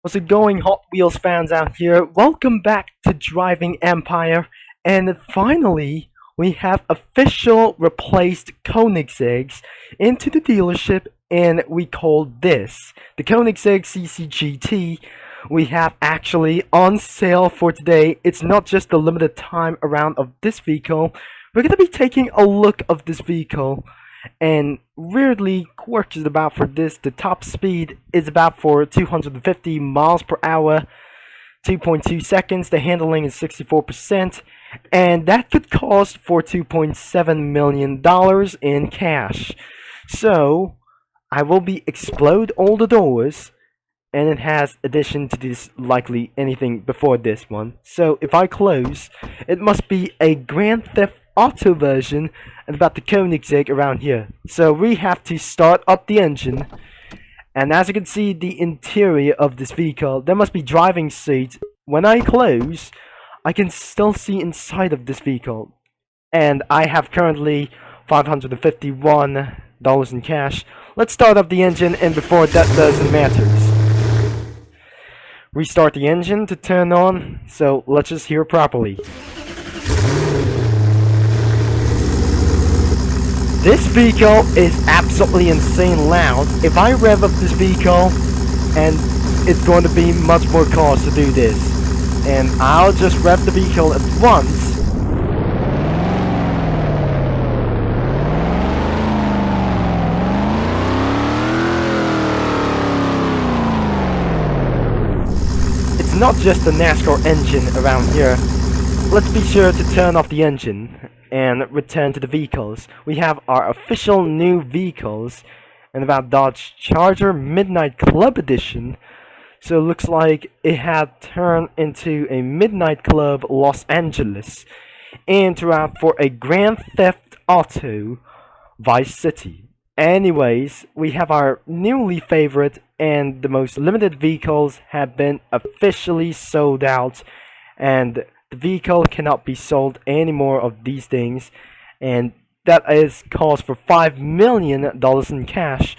How's it going, Hot Wheels fans out here? Welcome back to Driving Empire, and finally, we have official replaced Koenigseggs into the dealership, and we call this the Koenigsegg CCGT. We have actually on sale for today. It's not just the limited time around of this vehicle. We're gonna be taking a look of this vehicle, and weirdly quirks is about for this. The top speed is about for 250 miles per hour, 2.2 seconds. The handling is 64%, and that could cost for $2.7 million in cash. So I will be explode all the doors, and it has addition to this likely anything before this one. So if I close, it must be a Grand Theft Auto version and about the Koenigsegg around here. So we have to start up the engine, and as you can see the interior of this vehicle, there must be driving seats. When I close, I can still see inside of this vehicle, and I have currently $551 in cash. Let's start up the engine, and before that doesn't matter, restart the engine to turn on, so let's just hear properly. This vehicle is absolutely insane loud. If I rev up this vehicle, and it's going to be much more cost to do this, and I'll just rev the vehicle at once. It's not just the NASCAR engine around here. Let's be sure to turn off the engine and return to the vehicles. We have our official new vehicles, and about Dodge Charger Midnight Club Edition. So it looks like it had turned into a Midnight Club Los Angeles, and throughout for a Grand Theft Auto Vice City. Anyways, we have our newly favorite and the most limited vehicles have been officially sold out, and the vehicle cannot be sold any more of these things, and that is cost for $5 million in cash.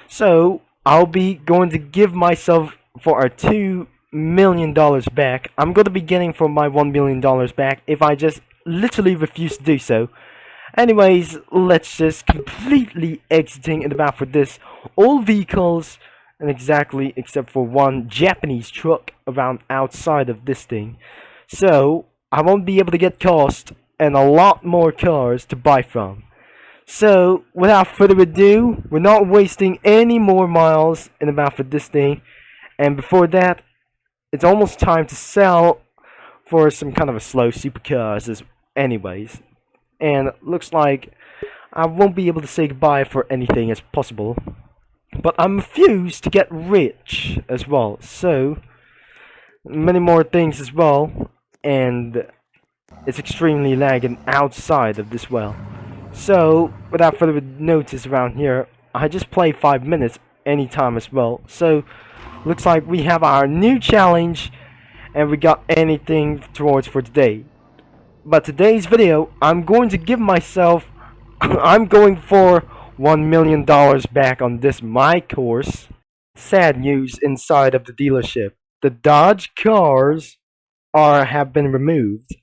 So I'll be going to give myself for our $2 million back. I'm going to be getting for my $1 million back if I just literally refuse to do so. Anyways, let's just completely exiting in the map for this. All vehicles, and exactly except for one Japanese truck around outside of this thing. So I won't be able to get cost and a lot more cars to buy from. So without further ado, we're not wasting any more miles in the map for this thing. And before that, it's almost time to sell for some kind of a slow supercars anyways. And looks like I won't be able to say goodbye for anything as possible. But I'm refused to get rich as well. So many more things as well. And it's extremely lagging outside of this well. So without further notice around here, I just play 5 minutes anytime as well. So looks like we have our new challenge, and we got anything towards for today. But today's video, I'm going to give myself I'm going for $1 million back on this my course. Sad news inside of the dealership. The Dodge cars have been removed,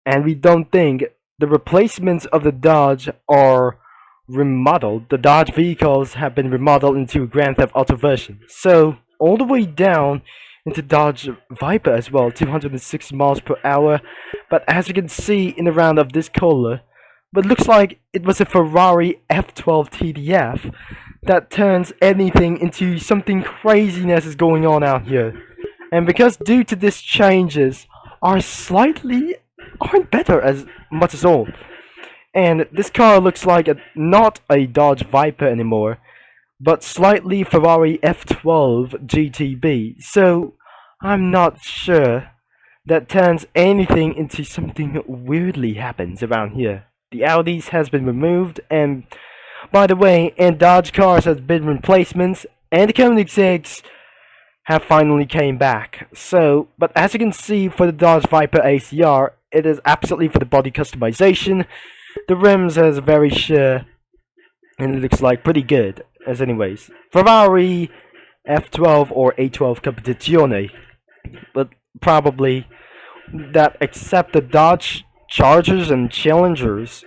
and we don't think the replacements of the Dodge are remodeled. The Dodge vehicles have been remodeled into a Grand Theft Auto version. So all the way down into Dodge Viper as well, 206 miles per hour. But as you can see in the round of this color, but looks like it was a Ferrari F12 TDF that turns anything into something craziness is going on out here. And because due to this changes aren't better as much as all. And this car looks like not a Dodge Viper anymore, but slightly Ferrari F12 GTB. So I'm not sure that turns anything into something weirdly happens around here. The Audis has been removed, and by the way, and Dodge cars has been replacements, and the Koenigseggs have finally came back. So, but as you can see for the Dodge Viper ACR, it is absolutely for the body customization. The rims is very Shure, and it looks like pretty good. As anyways, Ferrari F12 or A12 Competizione, but probably that except the Dodge Chargers and Challengers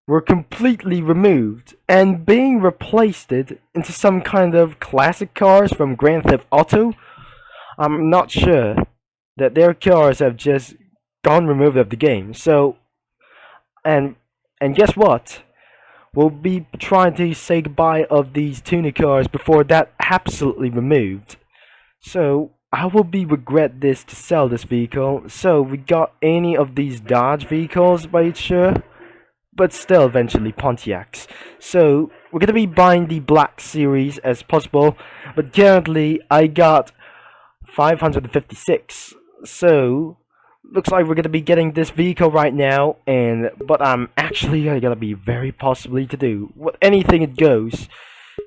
were completely removed and being replaced into some kind of classic cars from Grand Theft Auto. I'm not sure that their cars have just gone removed of the game. So and guess what? We'll be trying to say goodbye of these tuner cars before that absolutely removed. So I will be regret this to sell this vehicle. So we got any of these Dodge vehicles by Shure, but still eventually Pontiacs. So we're gonna be buying the Black Series as possible, but currently I got 556. So looks like we're gonna be getting this vehicle right now, but I'm actually gonna be very possibly to do what anything it goes.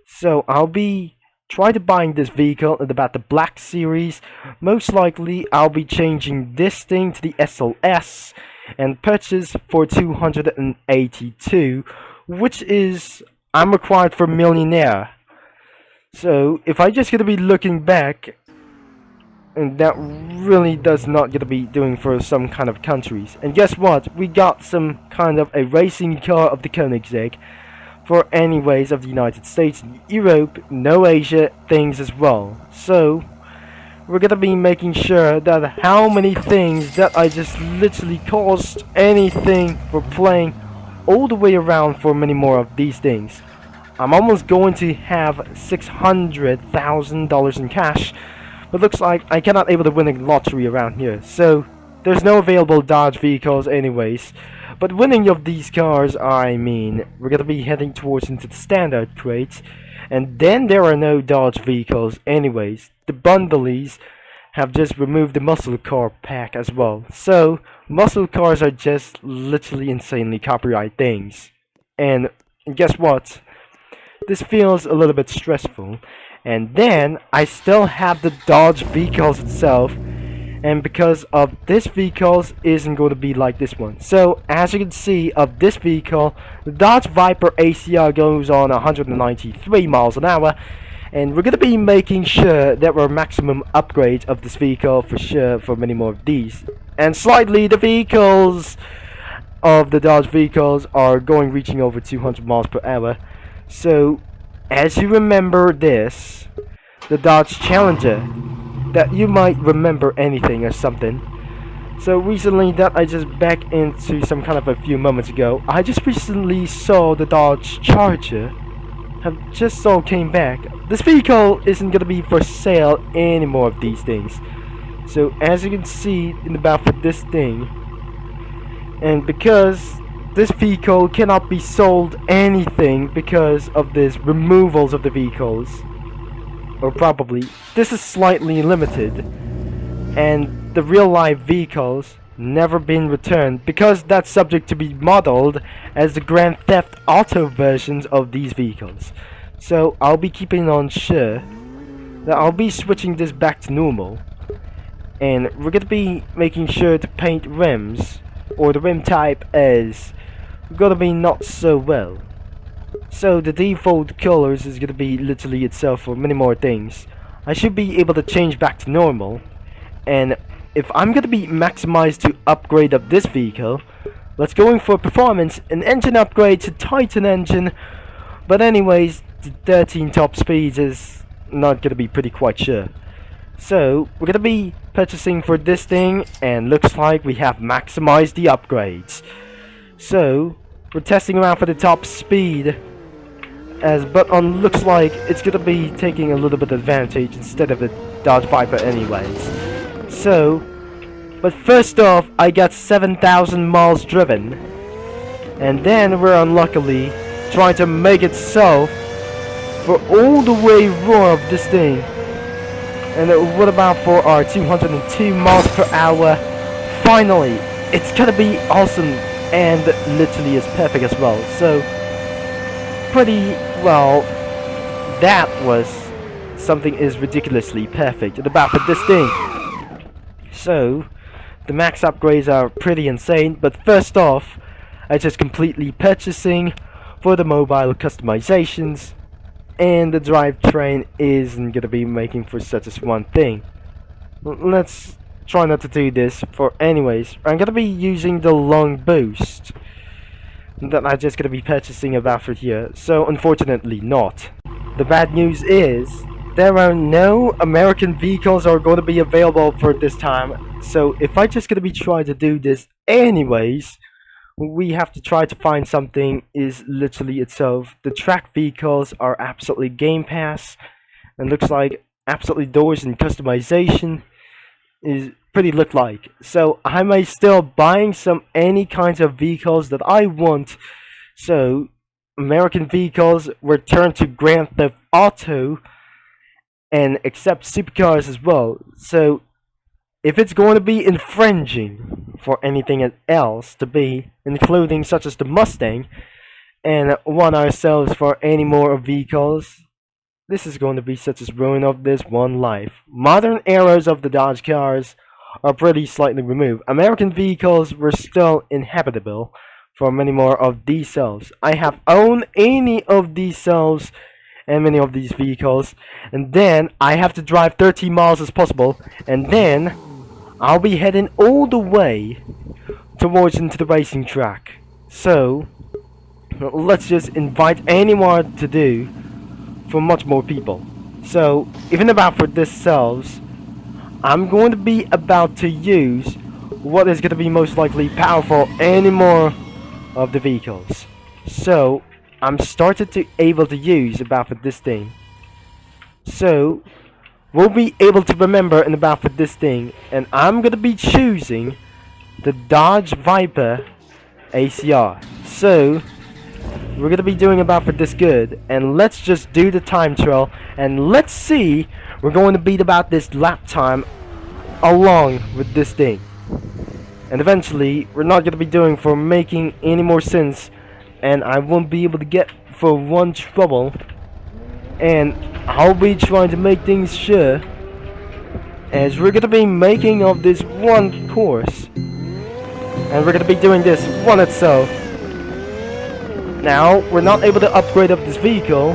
So I'll be trying to buying this vehicle at about the Black Series. Most likely I'll be changing this thing to the SLS and purchase for 282, which is I'm required for millionaire. So if I just gonna be looking back, and that really does not gonna be doing for some kind of countries. And guess what? We got some kind of a racing car of the Koenigsegg for anyways of the United States, Europe, no Asia things as well. So we're gonna be making sure that how many things that I just literally cost anything for playing all the way around for many more of these things. I'm almost going to have $600,000 in cash, but looks like I cannot able to win a lottery around here. So there's no available Dodge vehicles anyways. But winning of these cars, I mean, we're gonna be heading towards into the standard crates, and then there are no Dodge vehicles anyways. The bundlies have just removed the muscle car pack as well. So muscle cars are just literally insanely copyright things. And guess what? This feels a little bit stressful. And then I still have the Dodge vehicles itself, and because of this vehicles isn't going to be like this one. So as you can see of this vehicle, the Dodge Viper ACR goes on 193 miles an hour, and we're going to be making sure that we're maximum upgrade of this vehicle for sure for many more of these. And slightly the vehicles of the Dodge vehicles are reaching over 200 miles per hour. So as you remember this, the Dodge Challenger, that you might remember anything or something. So recently that I just back into some kind of a few moments ago, I just recently saw the Dodge Charger have just came back. This vehicle isn't gonna be for sale anymore of these things. So as you can see in the back for this thing, and because this vehicle cannot be sold anything because of this removals of the vehicles, or probably this is slightly limited, and the real life vehicles never been returned because that's subject to be modeled as the Grand Theft Auto versions of these vehicles. So I'll be keeping on sure that I'll be switching this back to normal, and we're gonna be making sure to paint rims, or the rim type is gonna be not so well. So the default colors is gonna be literally itself for many more things. I should be able to change back to normal, and if I'm gonna be maximized to upgrade of this vehicle, let's go in for performance, an engine upgrade to Titan engine. But anyways, the 13 top speeds is not gonna be pretty quite sure. So we're gonna be purchasing for this thing, and looks like we have maximized the upgrades. So we're testing around for the top speed, but looks like it's gonna be taking a little bit of advantage instead of the Dodge Viper anyways. So, but first off, I got 7,000 miles driven, and then we're unluckily trying to make it so for all the way raw of this thing. And what about for our 202 miles per hour? Finally, it's gonna be awesome, and literally is perfect as well. So pretty well, that was something is ridiculously perfect about for this thing. So the max upgrades are pretty insane, but first off, I just completely purchasing for the mobile customizations, and the drivetrain isn't gonna be making for such as one thing. Let's try not to do this for anyways. I'm gonna be using the long boost that I'm just gonna be purchasing about for here, so unfortunately not. The bad news is there are no American vehicles are going to be available for this time, so if I just gonna be trying to do this anyways, we have to try to find something is literally itself. The track vehicles are absolutely Game Pass, and looks like absolutely doors and customization is pretty look like. So I may still buying some any kinds of vehicles that I want. So American vehicles return to Grand Theft Auto and accept supercars as well. So if it's going to be infringing for anything else to be, including such as the Mustang, and want ourselves for any more vehicles, this is going to be such as ruin of this one life. Modern eras of the Dodge cars are pretty slightly removed. American vehicles were still inhabitable for many more of these cells. I have owned any of these cells and many of these vehicles, and then I have to drive 30 miles as possible, and then I'll be heading all the way towards into the racing track. So let's just invite anyone to do for much more people. So even about for this cells, I'm going to be about to use what is going to be most likely powerful any more of the vehicles. So I'm started to able to use about for this thing. So we'll be able to remember and about for this thing, and I'm gonna be choosing the Dodge Viper ACR. So we're gonna be doing about for this good, and let's just do the time trial, and let's see we're going to beat about this lap time along with this thing. And eventually we're not gonna be doing for making any more sense, and I won't be able to get for one trouble, and I'll be trying to make things sure as we're gonna be making of this one course, and we're gonna be doing this one itself. Now we're not able to upgrade up this vehicle.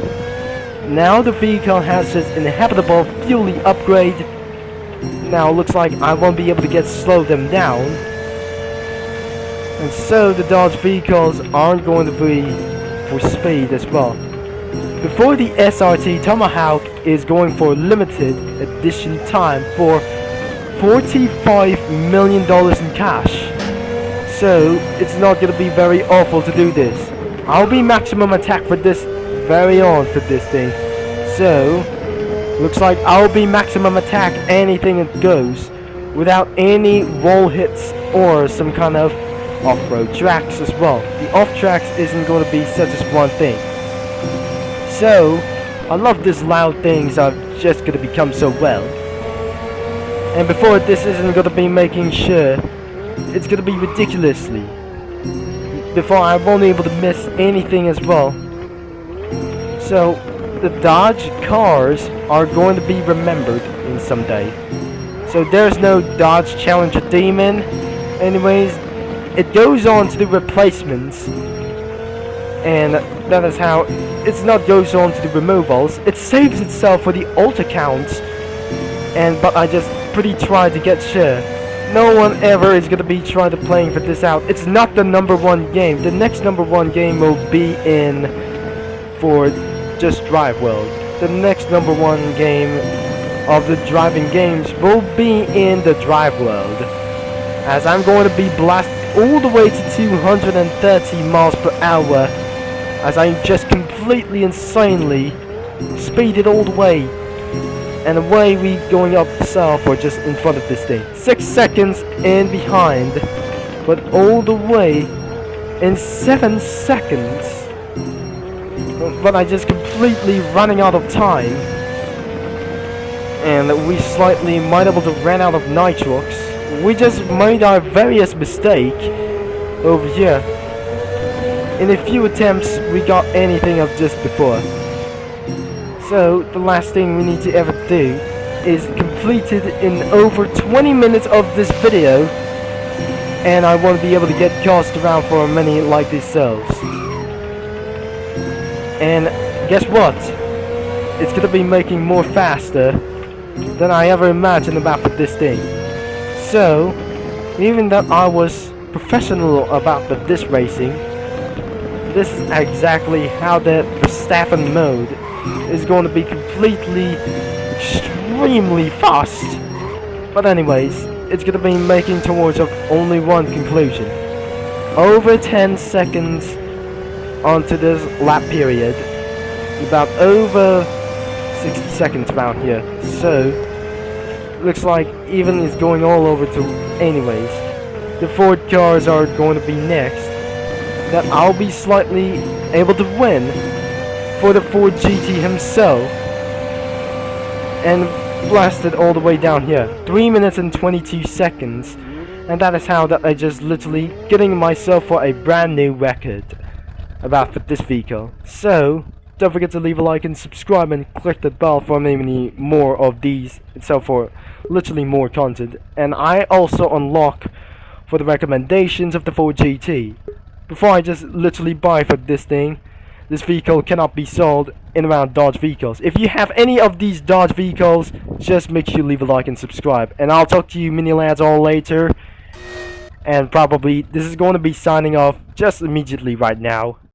Now the vehicle has this inhabitable fueling upgrade. Now it looks like I won't be able to get slow them down, and so the Dodge vehicles aren't going to be for speed as well. Before the SRT Tomahawk is going for limited edition time for $45 million in cash. So it's not gonna be very awful to do this. I'll be maximum attack for this very on for this thing. So looks like I'll be maximum attack anything it goes without any wall hits or some kind of off-road tracks as well. The off tracks isn't going to be such as one thing. So I love these loud things are just going to become so well. And before this isn't going to be making sure it's going to be ridiculously. Before I won't be able to miss anything as well. So the Dodge cars are going to be remembered in some day. So there's no Dodge Challenger Demon. Anyways, it goes on to the replacements, and that is how it's not goes on to the removals. It saves itself for the alt accounts, but I just pretty tried to get sure. No one ever is gonna be trying to playing for this out. It's not the #1 game. The next #1 game will be in for just Drive World. The next #1 game of the driving games will be in the Drive World, as I'm going to be blasted all the way to 230 miles per hour, as I just completely insanely speeded all the way, and away we going up south or just in front of this thing. 6 seconds in behind, but all the way in 7 seconds. But I just completely running out of time, and we slightly might able to run out of nitrox. We just made our various mistake over here. In a few attempts we got anything of just before. So the last thing we need to ever do is completed in over 20 minutes of this video, and I want to be able to get cast around for many like these cells. And guess what? it's gonna be making more faster than I ever imagined about this thing. So, even though I was professional about this racing, this is exactly how the Verstappen mode is going to be completely, extremely fast. But anyways, it's going to be making towards of only one conclusion. Over 10 seconds onto this lap period, about over 60 seconds around here. So, looks like even is going all over to anyways. The Ford cars are going to be next. That I'll be slightly able to win for the Ford GT himself. And blasted all the way down here. 3 minutes and 22 seconds. And that is how that I just literally getting myself for a brand new record about for this vehicle. So, don't forget to leave a like and subscribe and click the bell for many more of these itself for literally more content. And I also unlock for the recommendations of the Ford GT. Before I just literally buy for this thing, this vehicle cannot be sold in around Dodge vehicles. If you have any of these Dodge vehicles, just make sure you leave a like and subscribe. And I'll talk to you mini lads all later. And probably this is going to be signing off just immediately right now.